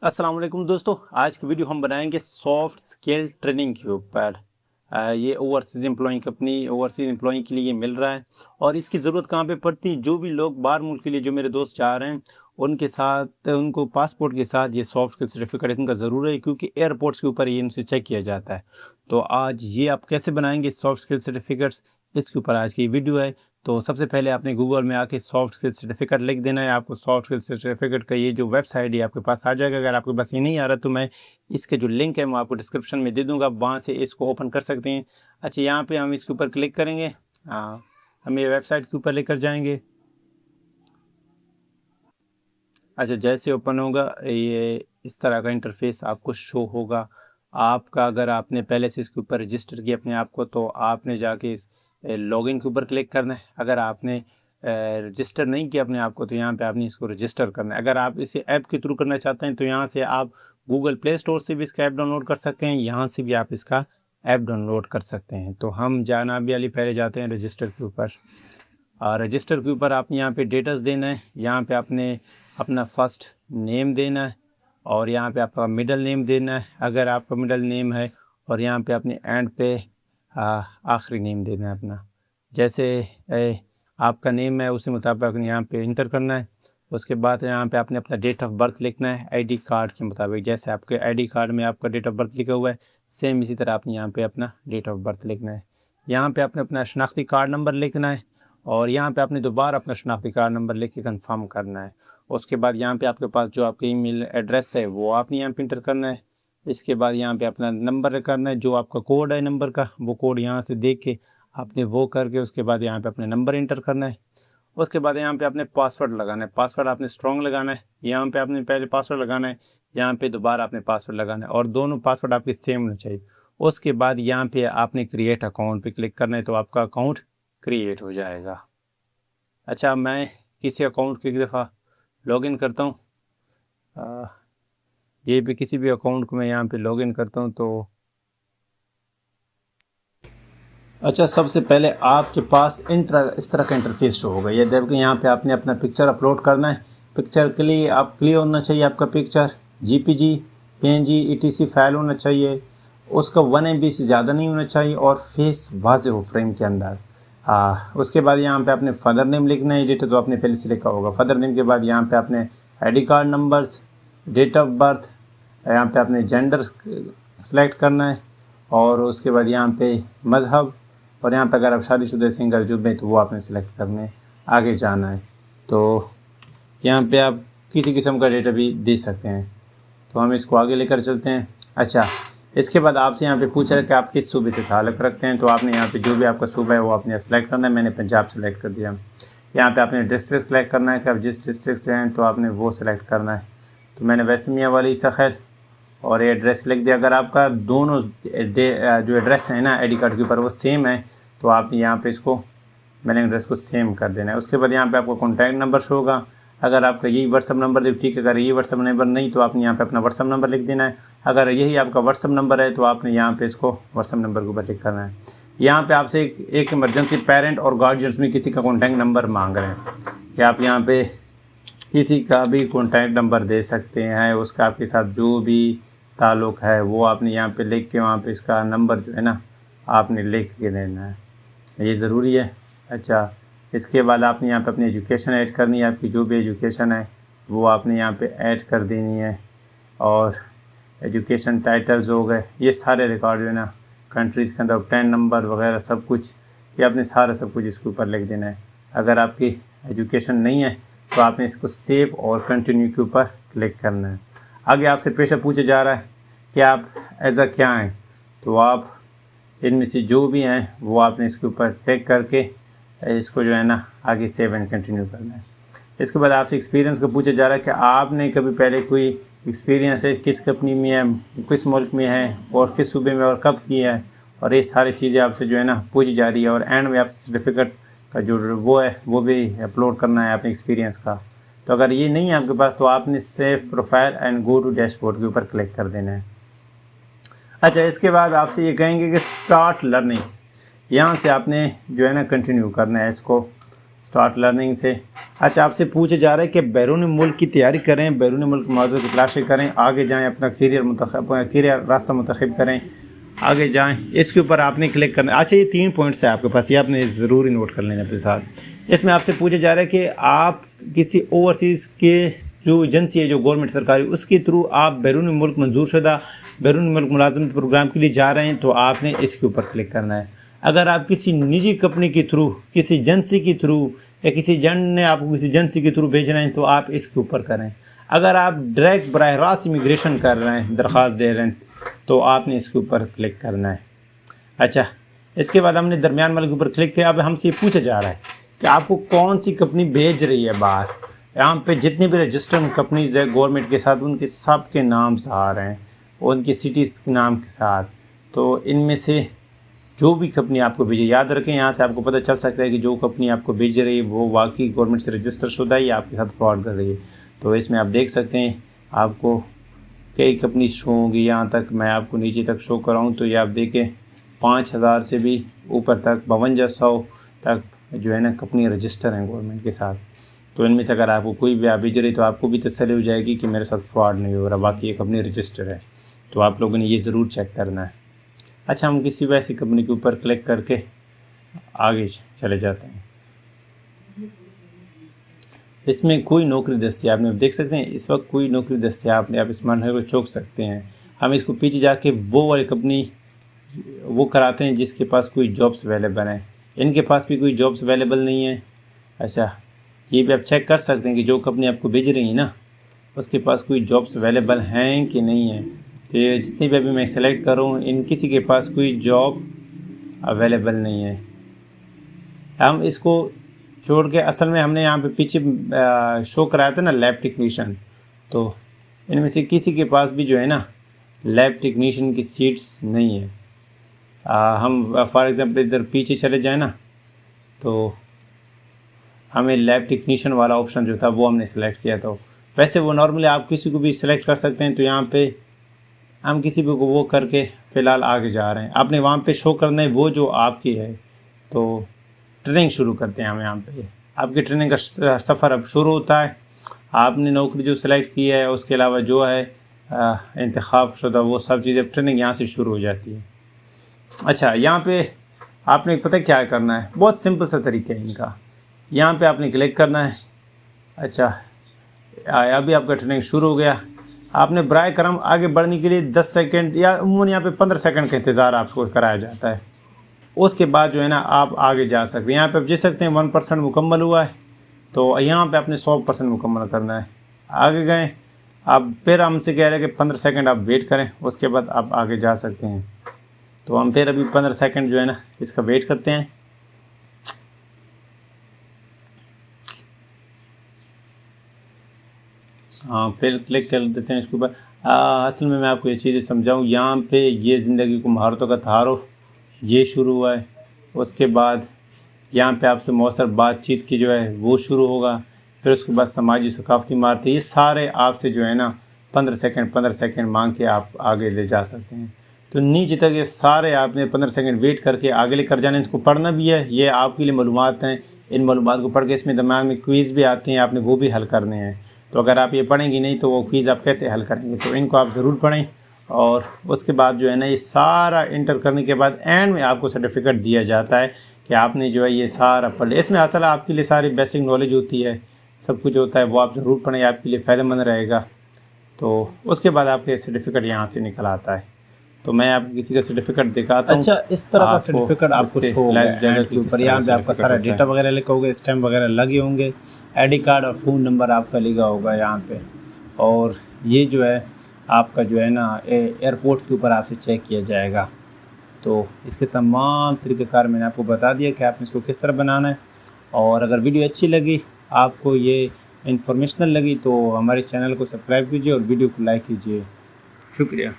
अस्सलाम वालेकुम दोस्तों। आज की वीडियो हम बनाएंगे सॉफ्ट स्किल ट्रेनिंग के ऊपर। ये overseas employee company overseas employee के लिए ये मिल रहा है और इसकी ज़रूरत कहाँ पे पड़ती है। जो भी लोग बाहर मुल्क के लिए, जो मेरे दोस्त जा रहे हैं, उनके साथ उनको पासपोर्ट के साथ ये सॉफ्ट स्किल सर्टिफिकेट इनका ज़रूरी है, क्योंकि एयरपोर्ट्स के ऊपर ये इनसे चेक किया जाता है। तो आज ये आप कैसे बनाएंगे सॉफ्ट स्किल सर्टिफिकेट्स, इसके ऊपर आज की वीडियो है। तो सबसे पहले आपने गूगल में आके सॉफ्ट स्किल सर्टिफिकेट लिख देना है। आपको सॉफ्ट स्किल सर्टिफिकेट का ये जो वेबसाइट है आपके पास आ जाएगा। अगर आपके पास ये नहीं आ रहा तो मैं इसके जो लिंक है मैं आपको डिस्क्रिप्शन में दे दूंगा, वहाँ से इसको ओपन कर सकते हैं। अच्छा, यहाँ पे हम इसके ऊपर क्लिक करेंगे। हाँ, हम ये वेबसाइट के ऊपर लेकर जाएंगे। अच्छा, जैसे ओपन होगा ये इस तरह का इंटरफेस आपको शो होगा। आपका अगर आपने पहले से इसके ऊपर रजिस्टर किया अपने आप को, तो आपने जाके इस लॉगिन के ऊपर क्लिक करना है। अगर आपने रजिस्टर नहीं किया अपने आप को, तो यहाँ पे आपने इसको रजिस्टर करना है। अगर आप इसे ऐप के थ्रू करना चाहते हैं तो यहाँ से आप गूगल प्ले स्टोर से भी इसका ऐप डाउनलोड कर सकते हैं, यहाँ से भी आप इसका ऐप डाउनलोड कर सकते हैं। तो हम जाना भी वाली पहले जाते हैं रजिस्टर के ऊपर। रजिस्टर के ऊपर आपने यहाँ पे डेटास देना है। यहाँ पे आपने अपना फर्स्ट नेम देना है और यहाँ पे आपका मिडल नेम देना है अगर आपका मिडल नेम है, और यहाँ पे अपने एंड पे आखिरी नेम देना है अपना। जैसे आपका नेम है उसी मुताबिक आपने यहाँ पे इंटर करना है। उसके बाद यहाँ पे आपने अपना डेट ऑफ बर्थ लिखना है आईडी कार्ड के मुताबिक। जैसे आपके आईडी कार्ड में आपका डेट ऑफ बर्थ लिखा हुआ है, सेम इसी तरह आपने यहाँ पे अपना डेट ऑफ बर्थ लिखना है। यहाँ पे आपने अपना शनाख्ती कार्ड नंबर लिखना है और यहाँ पे आपने दोबारा अपना शनाख्ती कार्ड नंबर लिख के कन्फर्म करना है। उसके बाद यहाँ पे आपके पास जो आपका ईमेल एड्रेस है वो आपने यहाँ पे इंटर करना है। इसके बाद यहाँ पे अपना नंबर करना है, जो आपका कोड है नंबर का, वो कोड यहाँ से देख के आपने वो करके उसके बाद यहाँ पे अपने नंबर इंटर करना है। उसके बाद यहाँ पे आपने पासवर्ड लगाना है। पासवर्ड आपने स्ट्रॉन्ग लगाना है। यहाँ पे आपने पहले पासवर्ड लगाना है, यहाँ पे दोबारा आपने पासवर्ड लगाना है और दोनों पासवर्ड आपके सेम होने चाहिए। उसके बाद यहाँ पे आपने क्रिएट अकाउंट पे क्लिक करना है, तो आपका अकाउंट क्रिएट हो जाएगा। अच्छा, मैं किसी अकाउंट की एक दफ़ा लॉगिन करता हूँ। ये भी किसी भी अकाउंट को मैं यहाँ पे लॉगिन करता हूँ। तो अच्छा, सबसे पहले आपके पास इस तरह का इंटरफेस शो होगा। ये देखो, यहाँ पे आपने अपना पिक्चर अपलोड करना है। पिक्चर के लिए आप क्लियर होना चाहिए आपका picture, GPG, PNG, etc file होना चाहिए। उसका 1 MB से ज़्यादा नहीं होना चाहिए और फेस वाजे हो फ्रेम के अंदर। उसके बाद यहाँ पे आपने फादर नेम लिखना है। डेटा तो आपने पहले से लिखा होगा। फादर नेम के बाद यहाँ पे आपने ID card numbers, date of birth, यहाँ पे आपने जेंडर सेलेक्ट करना है और उसके बाद यहाँ पे मज़हब, और यहाँ पे अगर आप शादीशुदा सिंगल जो में तो वो आपने सेलेक्ट करने आगे जाना है। तो यहाँ पे आप किसी किस्म का डेटा भी दे सकते हैं। तो हम इसको आगे लेकर चलते हैं। अच्छा, इसके बाद आपसे यहाँ पे पूछा है कि आप किस सूबे से ताल्लुक़ रखते हैं। तो आपने यहाँ पे जो भी आपका सूबा है वो आपने सेलेक्ट करना है। मैंने पंजाब सेलेक्ट कर दिया। यहाँ पे आपने डिस्ट्रिक्ट सेलेक्ट करना है कि आप जिस डिस्ट्रिक्ट से हैं तो आपने वो सेलेक्ट करना है। तो मैंने वैसे मियाँ वाली ईसा खैर और ये एड्रेस लिख दिया। अगर आपका दोनों जो एड्रेस है ना आई कार्ड के ऊपर वो सेम है तो आप यहाँ पे इसको मेलिंग एड्रेस को सेम कर देना है। उसके बाद यहाँ पे आपको कॉन्टैक्ट नंबर शो होगा। अगर आपका यही व्हाट्सअप नंबर है ठीक है, अगर ये व्हाट्सअप नंबर नहीं तो आपने यहाँ पे अपना व्हाट्सअप नंबर लिख देना है। अगर यही आपका व्हाट्सअप नंबर है तो आपने यहाँ पे इसको व्हाट्सअप नंबर के ऊपर लिख करना है। यहाँ पे आपसे एक इमरजेंसी पेरेंट और गार्जियंस में किसी का कॉन्टैक्ट नंबर मांग रहे हैं कि आप यहाँ पे किसी का भी कॉन्टैक्ट नंबर दे सकते हैं। उसका आपके साथ जो भी ताल्लुक़ है वो आपने यहाँ पे लिख के वहाँ पे इसका नंबर जो है ना आपने लिख के देना है, ये ज़रूरी है। अच्छा, इसके बाद आपने यहाँ पे अपनी एजुकेशन ऐड करनी है। आपकी जो भी एजुकेशन है वो आपने यहाँ पे ऐड कर देनी है। और एजुकेशन टाइटल्स हो गए, ये सारे रिकॉर्ड जो है ना कंट्रीज़ के अंदर 10 नंबर वगैरह सब कुछ, ये आपने सारा सब कुछ इसके ऊपर लिख देना है। अगर आपकी एजुकेशन नहीं है तो आपने इसको सेव और कंटिन्यू के ऊपर क्लिक करना है। आगे आपसे पेशा पूछा जा रहा है कि आप एज़ अ क्या हैं, तो आप इनमें से जो भी हैं वो आपने इसके ऊपर टिक करके इसको जो है ना आगे सेव एंड कंटिन्यू करना है। इसके बाद आपसे एक्सपीरियंस का पूछा जा रहा है कि आपने कभी पहले कोई एक्सपीरियंस है, किस कंपनी में है, किस मुल्क में है और किस सूबे में और कब किया है, और ये सारी चीज़ें आपसे जो है ना पूछी जा रही है। और एंड में आपसे सर्टिफिकेट का जो वो है वो भी अपलोड करना है अपने एक्सपीरियंस का। तो अगर ये नहीं है आपके पास तो आपने save profile and go to dashboard के ऊपर क्लिक कर देना है। अच्छा, इसके बाद आपसे ये कहेंगे कि स्टार्ट लर्निंग, यहाँ से आपने जो है ना कंटिन्यू करना है इसको। स्टार्ट लर्निंग से। अच्छा, आपसे पूछा जा रहा है कि बैरून मुल्क की तैयारी करें, बैरून मुल्क मौजूद की तलाशी करें, आगे जाएं, अपना करियर रास्ता मुंतखब करें, आगे जाएं। इसके ऊपर आपने क्लिक करना। अच्छा, ये 3 पॉइंट्स है आपके पास, ये आपने ज़रूरी नोट कर लेना अपने साथ। इसमें आपसे पूछा जा रहा है कि आप किसी ओवरसीज़ के जो एजेंसी है, जो गवर्नमेंट सरकारी, उसके थ्रू आप बैरून मुल्क मंजूर शुदा बैरून मुल्क मुलाजमत प्रोग्राम के लिए जा रहे हैं तो आपने इसके ऊपर क्लिक करना है। अगर आप किसी निजी कंपनी के थ्रू, किसी एजेंसी के थ्रू या किसी एजेंट ने आपको किसी एजेंसी के थ्रू भेज रहे हैं तो आप इसके ऊपर करें। अगर आप डायरेक्ट बराह रास्त इमिग्रेशन कर रहे हैं, दरख्वास्त दे रहे हैं, तो आपने इसके ऊपर क्लिक करना है। अच्छा, इसके बाद हमने दरमियान वाले के ऊपर क्लिक किया। अब हमसे ये पूछा जा रहा है कि आपको कौन सी कंपनी भेज रही है बाहर। यहाँ पे जितनी भी रजिस्टर्ड कंपनीज़ है गवर्नमेंट के साथ, उनके सब के नाम आ रहे हैं, उनकी सिटीज़ के नाम के साथ। तो इनमें से जो भी कंपनी आपको भेजे, याद रखें, यहाँ से आपको पता चल सकता है कि जो कंपनी आपको भेज रही है वो वाकई गवर्नमेंट से रजिस्टर शुदा है या आपके साथ फ्रॉड कर रही है। तो इसमें आप देख सकते हैं आपको कई कंपनी शो होंगी। यहाँ तक मैं आपको नीचे तक शो कराऊँ तो ये आप देखें 5000 से भी ऊपर तक 5200 तक जो है ना कंपनी रजिस्टर हैं गवर्नमेंट के साथ। तो इनमें से अगर आपको कोई भी आप भेज रही तो आपको भी तसल्ली हो जाएगी कि मेरे साथ फ्रॉड नहीं हो रहा, बाकी ये कंपनी रजिस्टर है। तो आप लोगों ने ये ज़रूर चेक करना है। अच्छा, हम किसी वैसी कंपनी के ऊपर क्लिक करके आगे चले जाते हैं। इसमें कोई नौकरी दस्तियाब नहीं, देख सकते हैं इस वक्त कोई नौकरी दस्तियाब नहीं। आप इस मरहले को चौंक सकते हैं। हम इसको पीछे जाके वो वाली कंपनी वो कराते हैं जिसके पास कोई जॉब्स अवेलेबल हैं। इनके पास भी कोई जॉब्स अवेलेबल नहीं है। अच्छा, ये भी आप चेक कर सकते हैं कि जो कंपनी आपको भेज रही है ना उसके पास कोई जॉब्स अवेलेबल हैं कि नहीं है। तो ये जितनी भी अभी मैं सेलेक्ट करूँ, इन किसी के पास कोई जॉब अवेलेबल नहीं है। हम इसको छोड़ के असल में हमने यहाँ पे पीछे शो कराया था ना लैब टेक्नीशियन, तो इनमें से किसी के पास भी जो है ना लैब टेक्नीशियन की सीट्स नहीं है। हम फॉर एग्ज़ाम्पल इधर पीछे चले जाए ना तो हमें लैब टेक्नीशियन वाला ऑप्शन जो था वो हमने सेलेक्ट किया था। वैसे वो नॉर्मली आप किसी को भी सिलेक्ट कर सकते हैं। तो यहाँ पे हम किसी भी को वो करके फ़िलहाल आगे जा रहे हैं। आपने वहाँ पे शो करना है वो जो आपकी है। तो ट्रेनिंग शुरू करते हैं हम यहाँ पे। आपकी ट्रेनिंग का सफ़र अब शुरू होता है। आपने नौकरी जो सिलेक्ट की है उसके अलावा जो है इंतखाब शुदा वो सब चीज़ें, ट्रेनिंग यहाँ से शुरू हो जाती है। अच्छा, यहाँ पे आपने पता क्या करना है, बहुत सिंपल सा तरीका है इनका। यहाँ पे आपने क्लिक करना है। अच्छा, अभी आपका ट्रेनिंग शुरू हो गया। आपने बराए करम आगे बढ़ने के लिए 10 सेकंड या उम्मून यहाँ पे 15 सेकंड का इंतज़ार आपको कराया जाता है। उसके बाद जो है ना आप आगे जा सकते हैं। यहाँ पे आप देख सकते हैं 1% मुकम्मल हुआ है। तो यहाँ पे आपने 100% मुकम्मल करना है। आगे गए, आप फिर हमसे कह रहे हैं कि 15 सेकंड आप वेट करें, उसके बाद आप आगे जा सकते हैं। तो हम फिर अभी 15 सेकंड जो है ना इसका वेट करते हैं। हाँ, फिर क्लिक कर देते हैं इसके ऊपर। असल में मैं आपको ये चीज़ें समझाऊँ, यहाँ पे ये ज़िंदगी को महारतों का तारुफ ये शुरू हुआ है। उसके बाद यहाँ पे आपसे मौसर बातचीत की जो है वो शुरू होगा। फिर उसके बाद समाजी सकाफ़ती इमारतें, ये सारे आपसे जो है ना 15 सेकंड मांग के आप आगे ले जा सकते हैं। तो नीचे तक ये सारे आपने 15 सेकंड वेट करके आगे लेकर जाने। इसको पढ़ना भी है, ये आपके लिए मालूमात हैं। इन मालूमात को पढ़ के इसमें दिमाग में क्विज़ भी आते हैं, आपने वो भी हल करने हैं। तो अगर आप ये पढ़ेंगे नहीं तो वो क्विज़ आप कैसे हल करेंगे। तो इनको आप ज़रूर पढ़ें। और उसके बाद जो है ना ये सारा इंटर करने के बाद एंड में आपको सर्टिफिकेट दिया जाता है कि आपने जो है ये सारा पढ़ लिया। इसमें असल आपके लिए सारी बेसिक नॉलेज होती है, सब कुछ होता है, वो आप ज़रूर पढ़ें, आपके लिए फ़ायदेमंद रहेगा। तो उसके बाद आपके सर्टिफिकेट यहाँ से निकल आता है। तो मैं आपको किसी का सर्टिफिकेट दिखाता हूँ। अच्छा, इस तरह का सर्टिफिकेट आपको शो होगा जगह के ऊपर। यहाँ पे आपका सारा डेटा वगैरह लिखा होगा, स्टैम्प वगैरह लगे होंगे, आईडी कार्ड और फ़ोन नंबर आपका लिखा होगा यहाँ पे। और ये जो है आपका जो है ना एयरपोर्ट के ऊपर आपसे चेक किया जाएगा। तो इसके तमाम तरीक़ेकार मैंने आपको बता दिया कि आपने इसको किस तरह बनाना है। और अगर वीडियो अच्छी लगी, आपको ये इन्फॉर्मेशनल लगी, तो हमारे चैनल को सब्सक्राइब कीजिए और वीडियो को लाइक कीजिए। शुक्रिया।